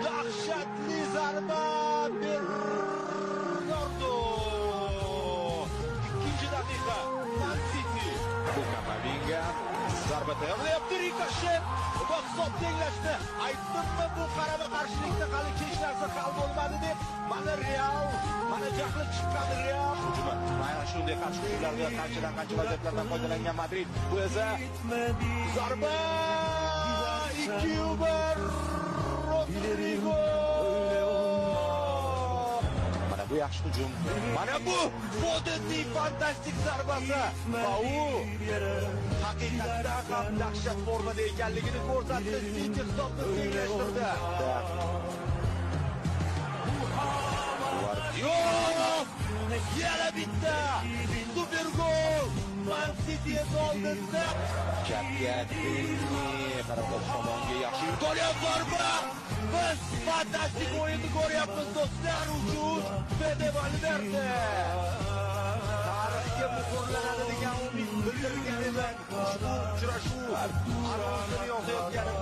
Dahshatli zarba Bernardo. Ikkinchi daqiqa. Man City. Bu Kamavinga zarba tayyorlayapti. Rikoshet va hisob tenglashdi. Aytdimmi, bu qarama-qarshilikda hali hech narsa hal bo'lmadi deb. Mana Real, mana jahli chiqqan Real hujumi. Mana shunday qarshi hujumlarda qancha vaziyatlardan foydalangan Madrid. Bu esa zarba 2-1 Rodrigo. Mana bu yaxshi hujum. Mana bu Fodenning fantastik zarbasi. Va u haqiqatda ham dahshat formada ekanligini ko'rsatdi. City hisobni tenglashtirdi. Yana bitta super gol Man City oldinda. Chapga qarab tomonga yaxshi imkoniyat zarba. Biz fantastik o'yinni ko'ryapmiz do'stlar. Uchun Fede Valverde tarixga muhrlanadi degan umid bildirgan edi. Ushbu uchrashuv armoniy yozayotgani